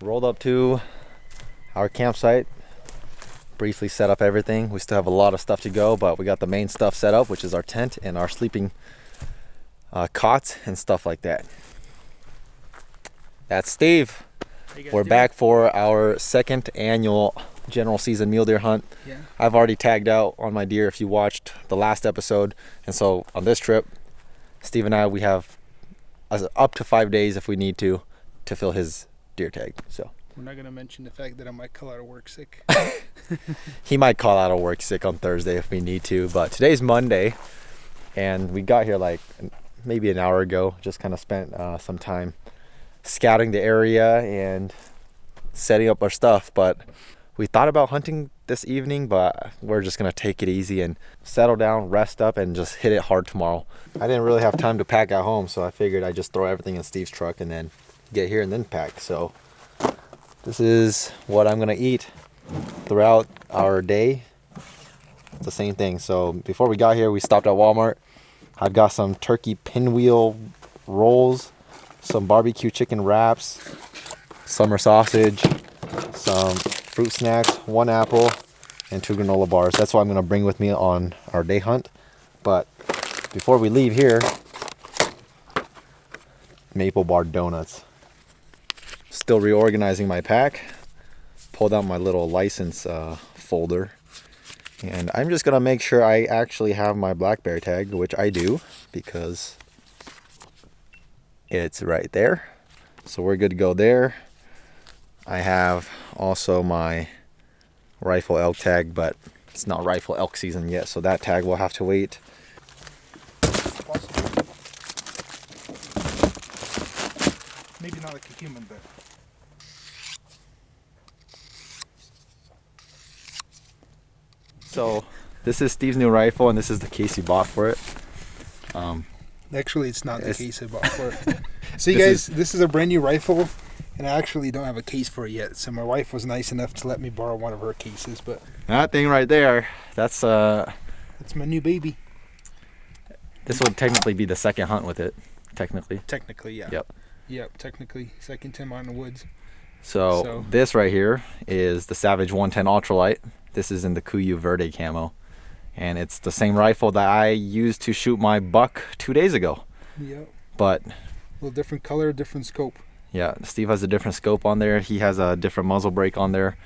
Rolled up to our campsite, briefly set up everything. We still have a lot of stuff to go, but we got the main stuff set up, which is our tent and our sleeping cots and stuff like that. That's Steve. We're back for our second annual general season mule deer hunt. Yeah. I've already tagged out on my deer if you watched the last episode, and so on this trip, Steve and I, we have up to 5 days if we need to fill his deer tag. So we're not going to mention the fact that I might call out of work sick. He might call out of work sick on Thursday if we need to, but today's Monday, and we got here like maybe an hour ago. Just kind of spent some time scouting the area and setting up our stuff, but we thought about hunting this evening, but we're just gonna take it easy and settle down, rest up, and just hit it hard tomorrow. I didn't really have time to pack at home, so I figured I'd just throw everything in Steve's truck and then get here and then pack. So this is what I'm gonna eat throughout our day. It's the same thing. So before we got here, we stopped at Walmart. I've got some turkey pinwheel rolls, some barbecue chicken wraps, summer sausage, some fruit snacks, 1 apple, and 2 granola bars. That's what I'm going to bring with me on our day hunt. But before we leave here, maple bar donuts. Still reorganizing my pack. Pulled out my little license folder. And I'm just going to make sure I actually have my black bear tag, which I do, because it's right there. So we're good to go there. I have also my rifle elk tag, but it's not rifle elk season yet, so that tag will have to wait. Maybe not like a human, but so this is Steve's new rifle, and this is the case he bought for it. Actually, it's not the case I bought for it. See, guys, this is a brand new rifle, and I actually don't have a case for it yet. So my wife was nice enough to let me borrow one of her cases. But that thing right there, that's my new baby. This would technically be the second hunt with it. Technically, yeah. Yep. Technically, second time out in the woods. So this right here is the Savage 110 Ultralight. This is in the Kuiu Verde camo. And it's the same rifle that I used to shoot my buck 2 days ago. Yep. But a little different color, different scope. Yeah, Steve has a different scope on there. He has a different muzzle brake on there.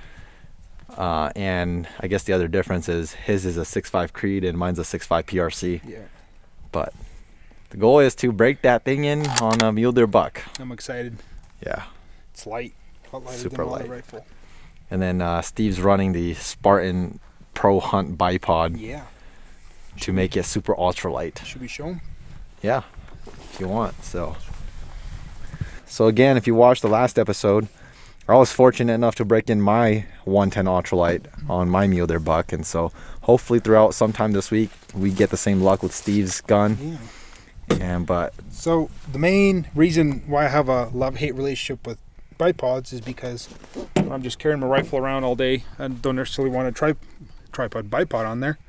And I guess the other difference is his is a 6.5 Creed and mine's a 6.5 PRC. Yeah. But the goal is to break that thing in on a mule deer buck. I'm excited. Yeah. It's light. A lot lighter Super than my light. rifle. And then Steve's running the Spartan Pro Hunt bipod. Yeah. To make it super ultralight. Should we show them? Yeah, if you want. So again, if you watched the last episode, I was fortunate enough to break in my 110 ultralight on my mule deer buck, and so hopefully throughout sometime this week we get the same luck with Steve's gun. Yeah. So the main reason why I have a love-hate relationship with bipods is because I'm just carrying my rifle around all day. I don't necessarily want a tripod bipod on there.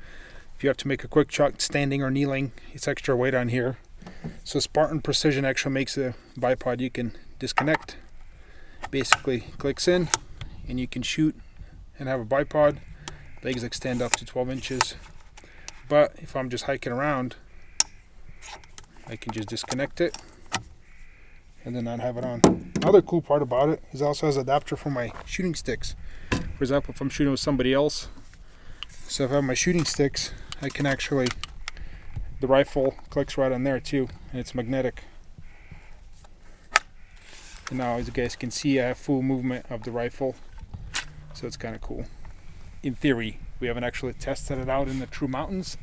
If you have to make a quick shot standing or kneeling, it's extra weight on here. So Spartan Precision actually makes a bipod you can disconnect. Basically clicks in and you can shoot and have a bipod. Legs extend up to 12 inches. But if I'm just hiking around, I can just disconnect it and then not have it on. Another cool part about it is it also has an adapter for my shooting sticks. For example, if I'm shooting with somebody else, so if I have my shooting sticks, I can actually, the rifle clicks right on there too, and it's magnetic. And now as you guys can see, I have full movement of the rifle, so it's kind of cool. In theory, we haven't actually tested it out in the true mountains.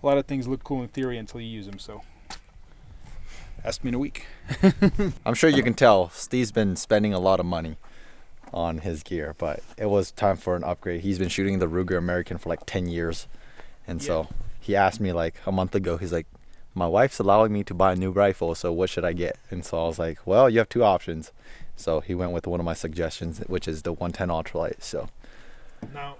A lot of things look cool in theory until you use them, so ask me in a week. I'm sure you can tell Steve's been spending a lot of money on his gear, but it was time for an upgrade. He's been shooting the Ruger American for like 10 years. And so he asked me like a month ago, he's like, my wife's allowing me to buy a new rifle, so what should I get? And so I was like, well, you have 2 options. So he went with one of my suggestions, which is the 110 Ultralight. So now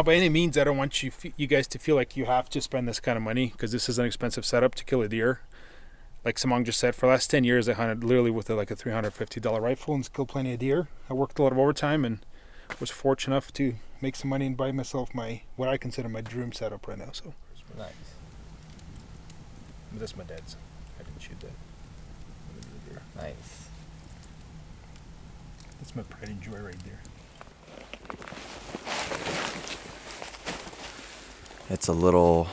by any means, I don't want you guys to feel like you have to spend this kind of money, because this is an expensive setup to kill a deer. like Simong just said, for the last 10 years I hunted literally with like a $350 rifle and killed plenty of deer. I worked a lot of overtime and was fortunate enough to make some money and buy myself my, what I consider my dream setup right now. So Nice. this is my dad's. I didn't shoot that. Nice. That's my pride and joy right there. It's a little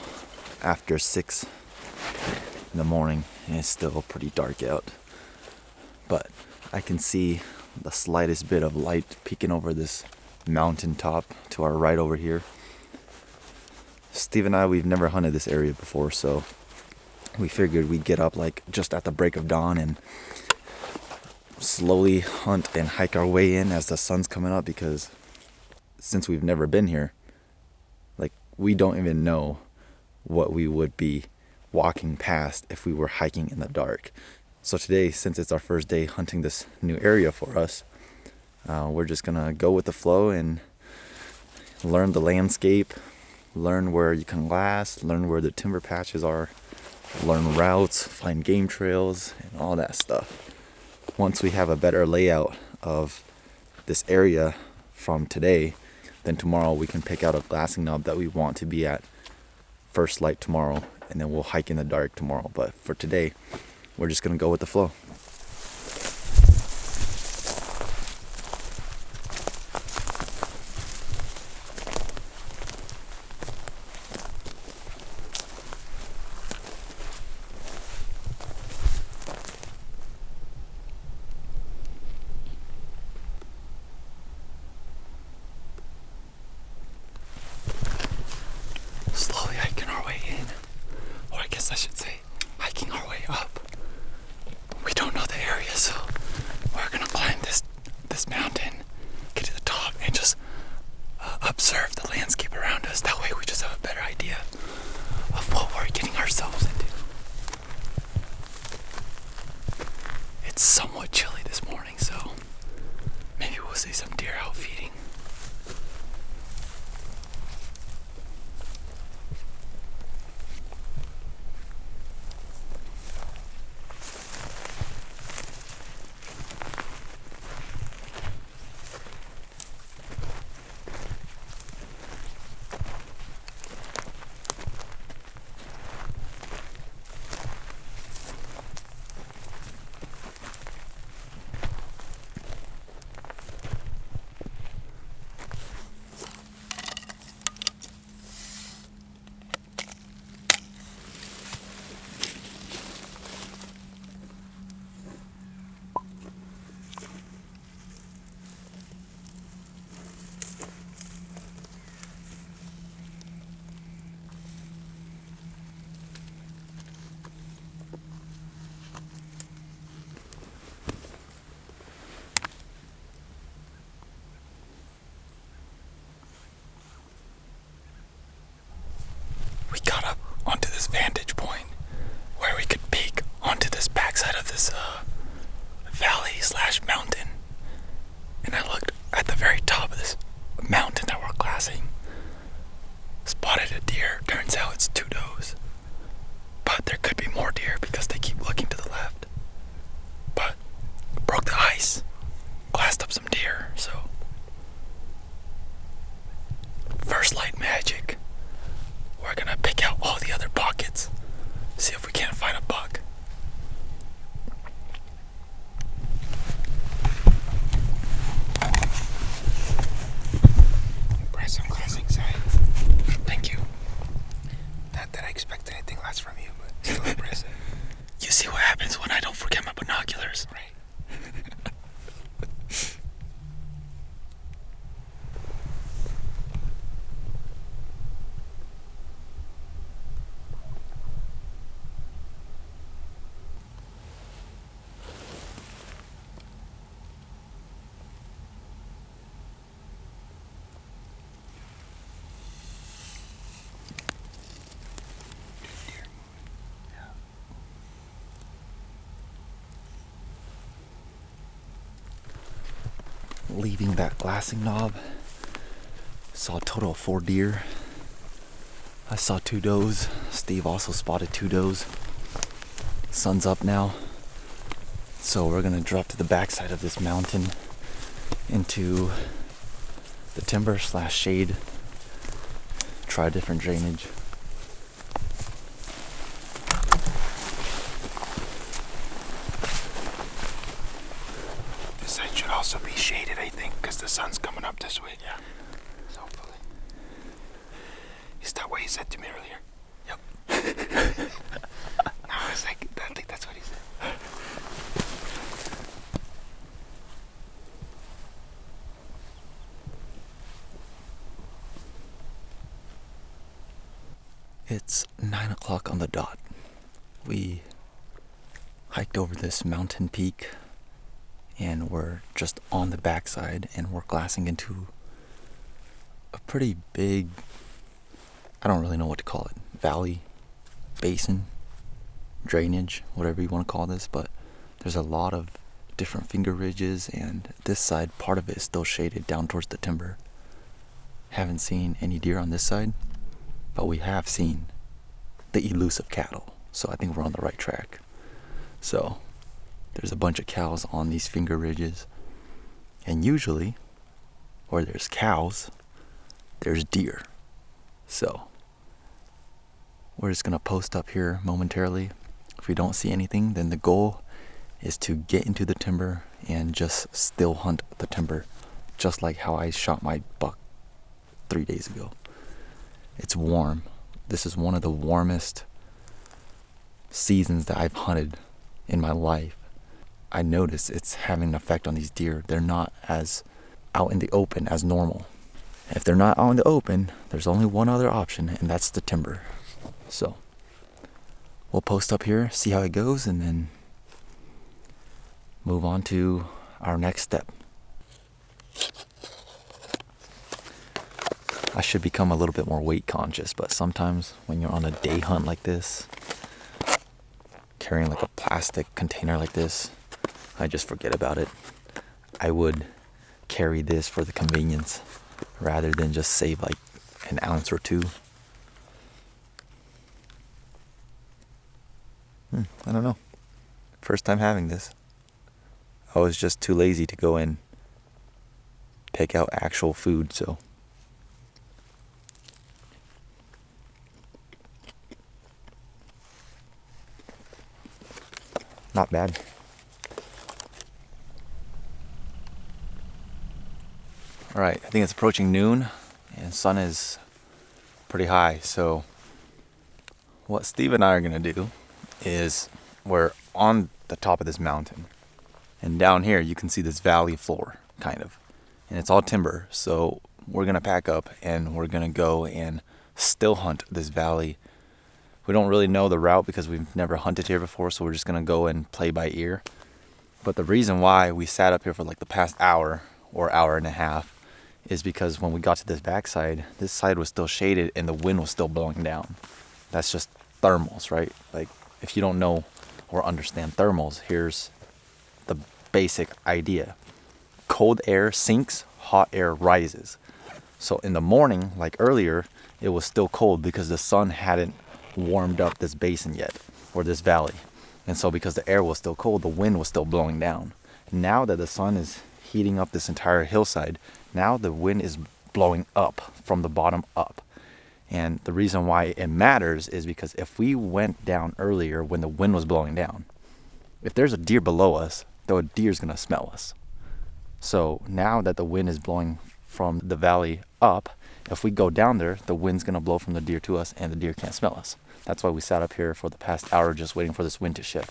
after 6 in the morning and it's still pretty dark out. But I can see the slightest bit of light peeking over this mountain top to our right over here. Steve and I, we've never hunted this area before, so we figured we'd get up like just at the break of dawn and slowly hunt and hike our way in as the sun's coming up, because since we've never been here, like, we don't even know what we would be walking past if we were hiking in the dark. So today, since it's our first day hunting this new area for us, we're just gonna go with the flow and learn the landscape, learn where you can glass, learn where the timber patches are, learn routes, find game trails, and all that stuff. Once we have a better layout of this area from today, then tomorrow we can pick out a glassing knob that we want to be at first light tomorrow, and then we'll hike in the dark tomorrow. But for today, we're just gonna go with the flow. Slowly hiking our way in, or I guess I should say hiking our way up. We don't know the area, so we're gonna climb this mountain, get to the top, and just observe the landscape around us. That way we just have a better idea of what we're getting ourselves into. It's somewhat chilly this morning, so maybe we'll see some deer out feeding. We got up onto this vantage point where we could peek onto this backside of this valley slash mountain, and I looked at the very top of this mountain that we're glassing, spotted a deer. Turns out it's 2 does, but there could be more deer because they keep looking to the left. But broke the ice, glassed up some deer. So first light magic. We're gonna pick out all the other pockets, see if we can't find a buck. Impressive glassing side. Thank you. Not that I expect anything less from you, but still impressive. You see what happens when I don't forget my binoculars. Right. Leaving that glassing knob, saw a total of 4 deer. I saw 2 does. Steve also spotted 2 does. Sun's up now, so we're gonna drop to the backside of this mountain into the timber / shade, try different drainage. This side should also be shaded, I think, because the sun's coming up this way. Yeah. So hopefully. Is that what he said to me earlier? Yep. No, I was like, I think that's what he said. It's 9 o'clock on the dot. We hiked over this mountain peak and we're just on the backside and we're glassing into a pretty big, I don't really know what to call it, valley, basin, drainage, whatever you want to call this, but there's a lot of different finger ridges, and this side, part of it is still shaded down towards the timber. Haven't seen any deer on this side, but we have seen the elusive cattle, so I think we're on the right track. So there's a bunch of cows on these finger ridges, and usually where there's cows, there's deer. So we're just gonna post up here momentarily. If we don't see anything, then the goal is to get into the timber and just still hunt the timber, just like how I shot my buck 3 days ago. It's warm. This is one of the warmest seasons that I've hunted in my life. I notice it's having an effect on these deer. They're not as out in the open as normal. If they're not out in the open, there's only one other option, and that's the timber. So we'll post up here, see how it goes, and then move on to our next step. I should become a little bit more weight conscious, but sometimes when you're on a day hunt like this, carrying like a plastic container like this, I just forget about it. I would carry this for the convenience rather than just save like an ounce or two. I don't know. First time having this. I was just too lazy to go and pick out actual food, so. Not bad. Alright, I think it's approaching noon and sun is pretty high, so what Steve and I are gonna do is we're on the top of this mountain, and down here you can see this valley floor, kind of, and it's all timber. So we're gonna pack up and we're gonna go and still hunt this valley. We don't really know the route because we've never hunted here before, so we're just gonna go and play by ear. But the reason why we sat up here for like the past hour or hour and a half is because when we got to this backside, this side was still shaded and the wind was still blowing down. That's just thermals, right? Like, if you don't know or understand thermals, here's the basic idea. Cold air sinks, hot air rises. So in the morning, like earlier, it was still cold because the sun hadn't warmed up this basin yet, or this valley. And so because the air was still cold, the wind was still blowing down. Now that the sun is heating up this entire hillside, now the wind is blowing up from the bottom up. And the reason why it matters is because if we went down earlier when the wind was blowing down, if there's a deer below us, the deer's gonna smell us. So now that the wind is blowing from the valley up, if we go down there, the wind's gonna blow from the deer to us and the deer can't smell us. That's why we sat up here for the past hour just waiting for this wind to shift.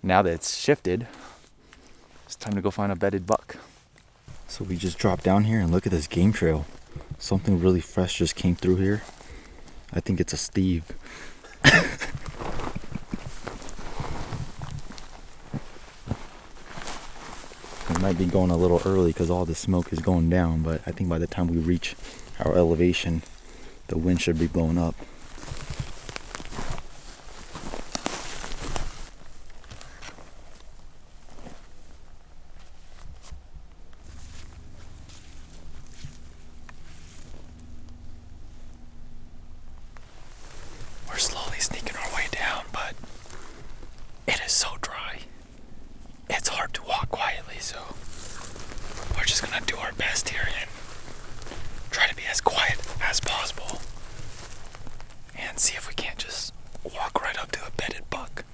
Now that it's shifted, it's time to go find a bedded buck. So we just dropped down here and look at this game trail. Something really fresh just came through here. I think it's a Steve. We might be going a little early because all the smoke is going down, but I think by the time we reach our elevation, the wind should be blowing up. We're slowly sneaking our way down, but just gonna do our best here and try to be as quiet as possible and see if we can't just walk right up to a bedded buck.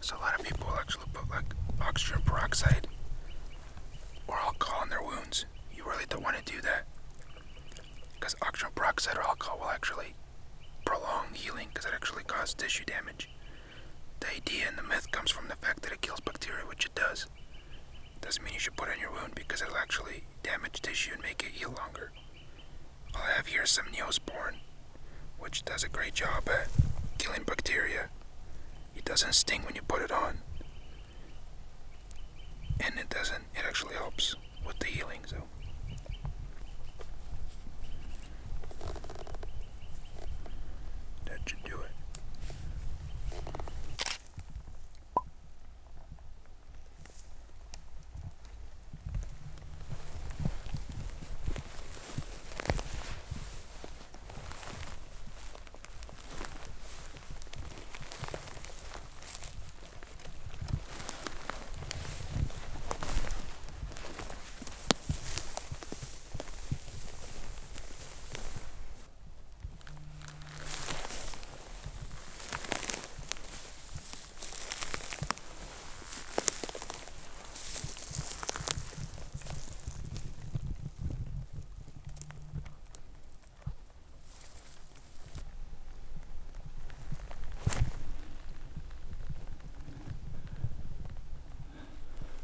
So a lot of people actually put like oxygen peroxide or alcohol in their wounds. You really don't want to do that, because oxygen peroxide or alcohol will actually prolong healing, because it actually causes tissue damage. The idea and the myth comes from the fact that it kills bacteria, which it does. Doesn't mean you should put it in your wound, because it'll actually damage tissue and make it heal longer. All I have here is some Neosporin, which does a great job at killing bacteria. It doesn't sting when you put it on, and it actually helps with the healing, so. That should do it.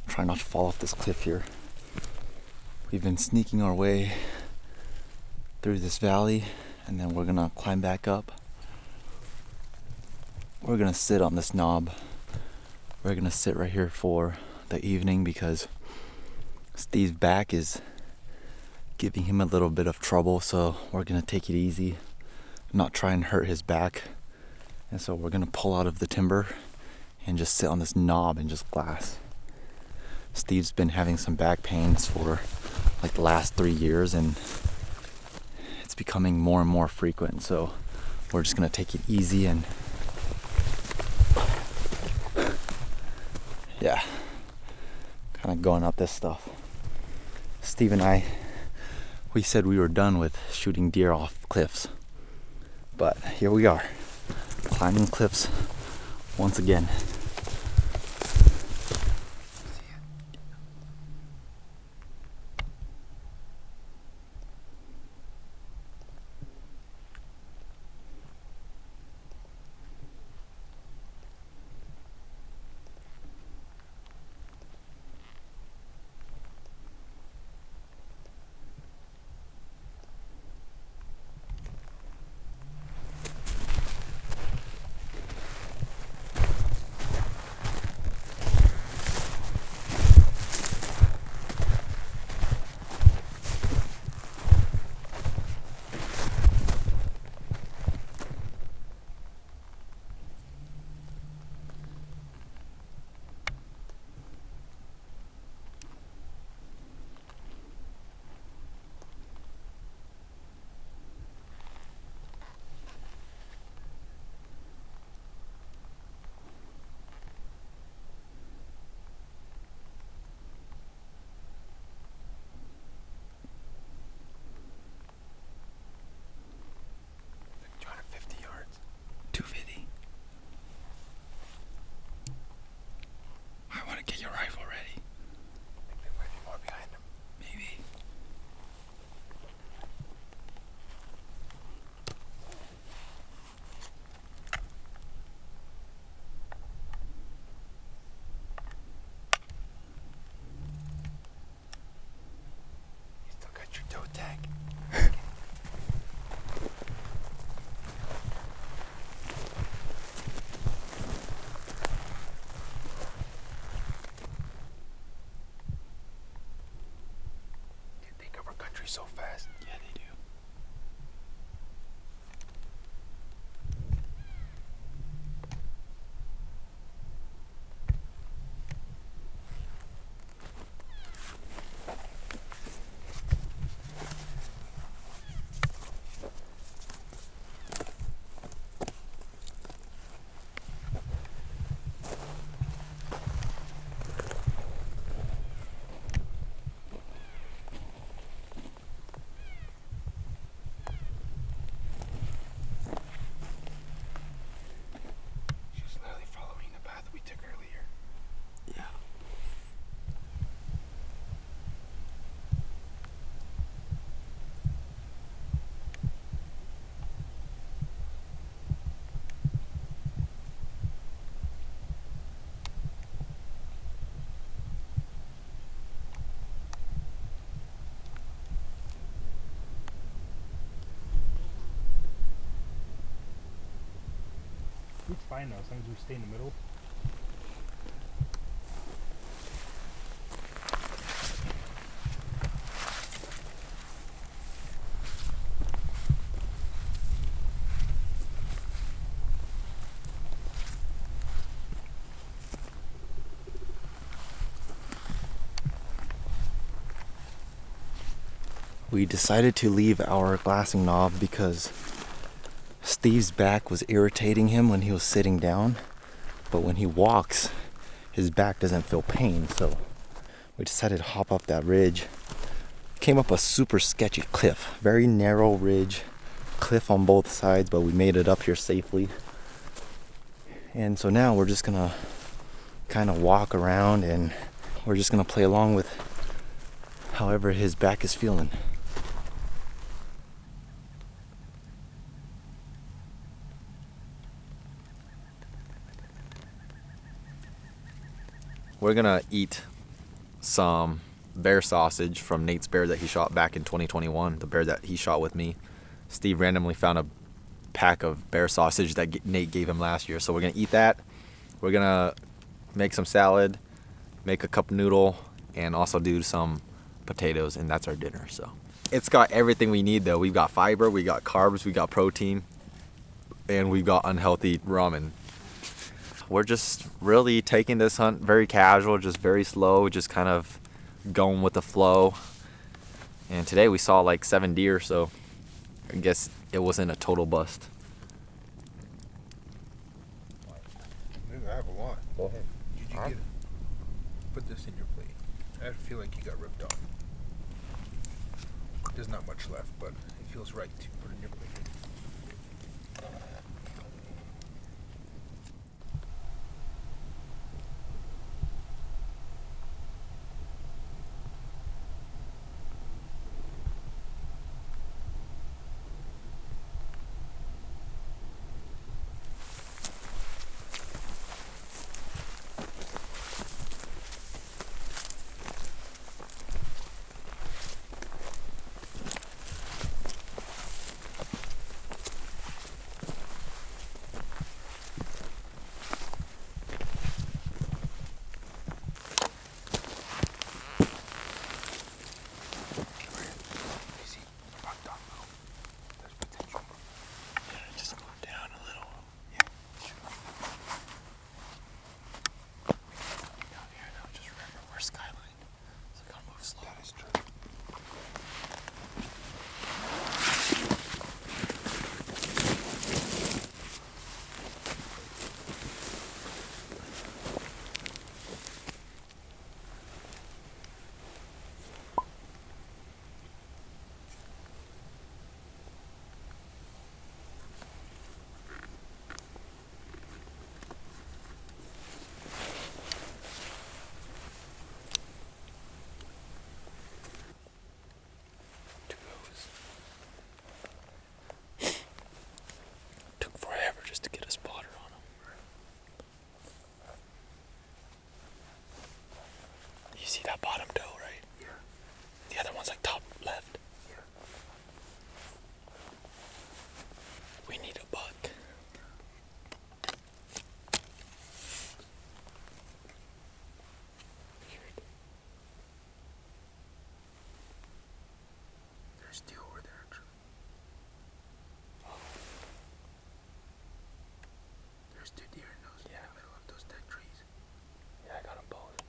Try not to fall off this cliff here. We've been sneaking our way through this valley, and then we're gonna climb back up. We're gonna sit on this knob. We're gonna sit right here for the evening because Steve's back is giving him a little bit of trouble, so we're gonna take it easy, not try and hurt his back. And so we're gonna pull out of the timber and just sit on this knob and just glass. Steve's been having some back pains for like the last 3 years, and it's becoming more and more frequent, so we're just gonna take it easy and yeah, kind of going up this stuff. Steve and I, we said we were done with shooting deer off cliffs, but here we are, climbing cliffs once again. fine now, as long as we stay in the middle. We decided to leave our glassing knob because Steve's back was irritating him when he was sitting down, but when he walks, his back doesn't feel pain, so we decided to hop up that ridge. Came up a super sketchy cliff, very narrow ridge, cliff on both sides, but we made it up here safely. And so now we're just gonna kind of walk around and we're just gonna play along with however his back is feeling. We're gonna eat some bear sausage from Nate's bear that he shot back in 2021, the bear that he shot with me. Steve randomly found a pack of bear sausage that Nate gave him last year, so we're gonna eat that. We're gonna make some salad, make a cup noodle, and also do some potatoes, and that's our dinner. So it's got everything we need though. We've got fiber, we got carbs, we got protein, and we've got unhealthy ramen. We're just really taking this hunt very casual, just very slow, just kind of going with the flow. And today we saw like 7 deer, so I guess it wasn't a total bust. I have a lot. Go ahead. Did you get it? Put this in your plate. I feel like you got ripped off. There's not much left, but it feels right to put it in your plate. See that bottom doe, right? Yeah. The other one's like top left. Yeah. We need a buck. There's deer over there, actually. There's 2 deer in the middle of those dead trees. Yeah, I got them both.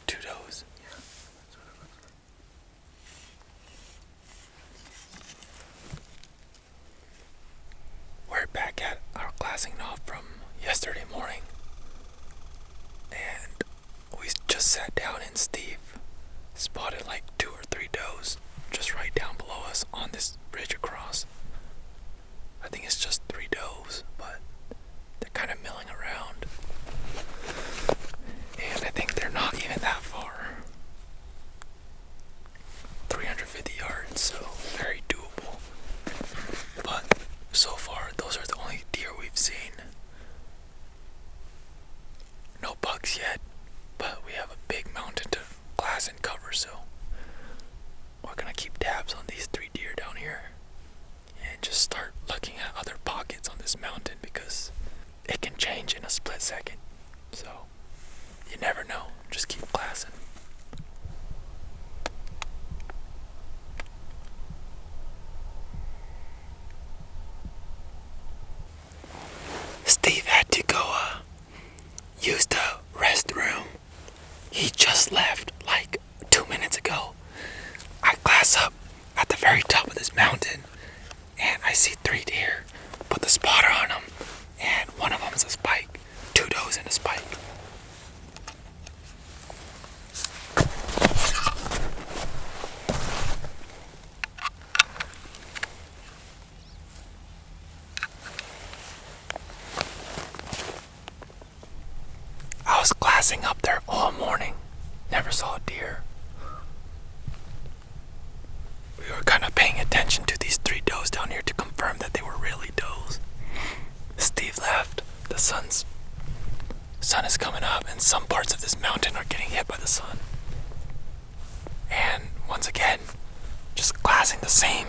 2 does. Yeah, that's what it looks like. We're back at our glassing knob from yesterday morning. And we just sat down and Steve spotted like 2 or 3 does just right down below us on this bridge across. I think it's just 3 does, but they're kind of milling around. And I think they're not even that far. 350 yards, so very doable. But so far, those are the only deer we've seen. No bucks yet, but we have a big mountain to glass and cover, so we're gonna keep tabs on these 3 deer down here and just start looking at other pockets on this mountain because it can change in a split second. So you never know. Just keep glassing. Steve had to go use the restroom. He just left like 2 minutes ago. I glass up at the very top of this mountain and I see 3 deer. Put the spotter on them and one of them is a spike. 2 does and a spike. I was glassing up there all morning. Never saw a deer. We were kind of paying attention to these 3 does down here to confirm that they were really does. Steve left. The sun is coming up and some parts of this mountain are getting hit by the sun. And once again, just glassing the same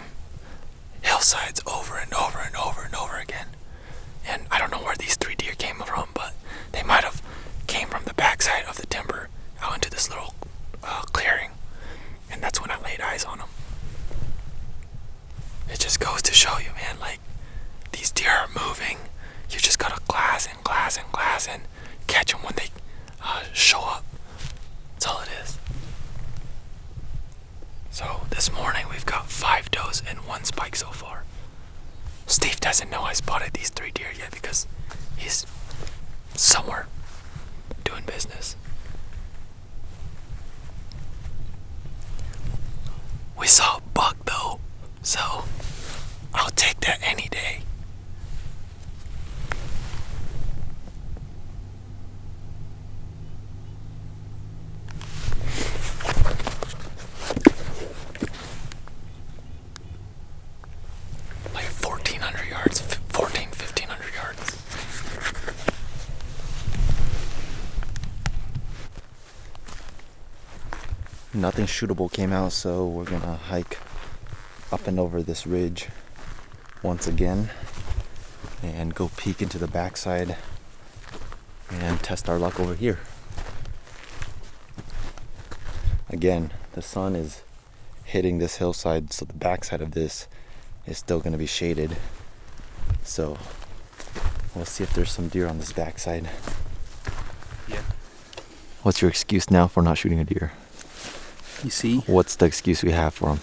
hillsides over and over and over and over again. And I don't know where these 3 deer came from, but they might have came from the backside of the timber out into this little clearing, and that's when I laid eyes on them. It just goes to show you, man, like, these deer are moving. You just gotta glass and glass and glass and catch them when they show up. That's all it is. So this morning we've got 5 does and 1 spike so far. Steve doesn't know I spotted these 3 deer yet because he's somewhere doing business. We saw a buck though, so I'll take that any day. Like 1,400 yards, 1,500 yards. Nothing shootable came out, so we're gonna hike up and over this ridge once again and go peek into the backside and test our luck over here. Again, the sun is hitting this hillside, so the backside of this is still gonna be shaded. So we'll see if there's some deer on this backside. Yeah. What's your excuse now for not shooting a deer? You see? What's the excuse we have for them?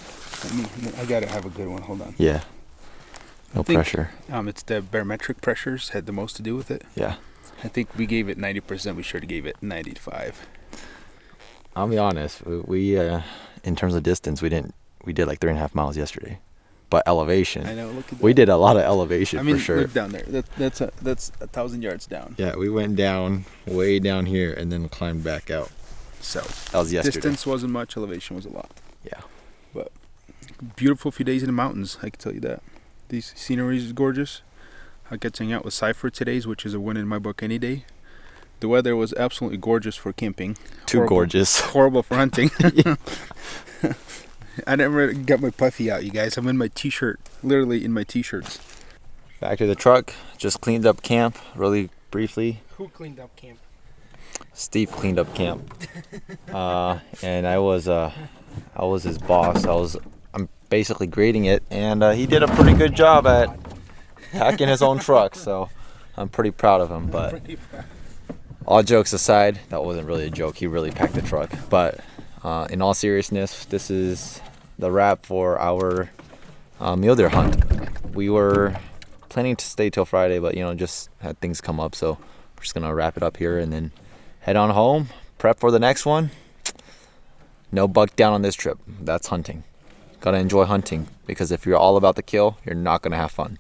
I gotta have a good one. Hold on. Yeah. No pressure. It's the barometric pressures had the most to do with it. Yeah. I think we gave it 90%. We should have gave it 95. I'll be honest. We in terms of distance, we did like 3.5 miles yesterday, but elevation. I know. Look at that. We did a lot of elevation for sure. Look down there. That's 1,000 yards down. Yeah, we went down way down here and then climbed back out. So that was yesterday. Distance wasn't much. Elevation was a lot. Yeah. But beautiful few days in the mountains. I can tell you that. These sceneries is gorgeous. I got to hang out with Cypher today's, which is a win in my book any day. The weather was absolutely gorgeous for camping. Too gorgeous. Horrible for hunting. I never got my puffy out, you guys. I'm in my t-shirt, literally in my t-shirts. Back to the truck. Just cleaned up camp really briefly. Who cleaned up camp? Steve cleaned up camp. And I was his boss. I'm basically grading it, and he did a pretty good job at packing his own truck, so I'm pretty proud of him. But all jokes aside, that wasn't really a joke. He really packed the truck. But in all seriousness, this is the wrap for our mule deer hunt. We were planning to stay till Friday, but just had things come up, so we're just gonna wrap it up here and then head on home, prep for the next one. No buck down on this trip. That's hunting. Gotta enjoy hunting, because if you're all about the kill, you're not gonna have fun.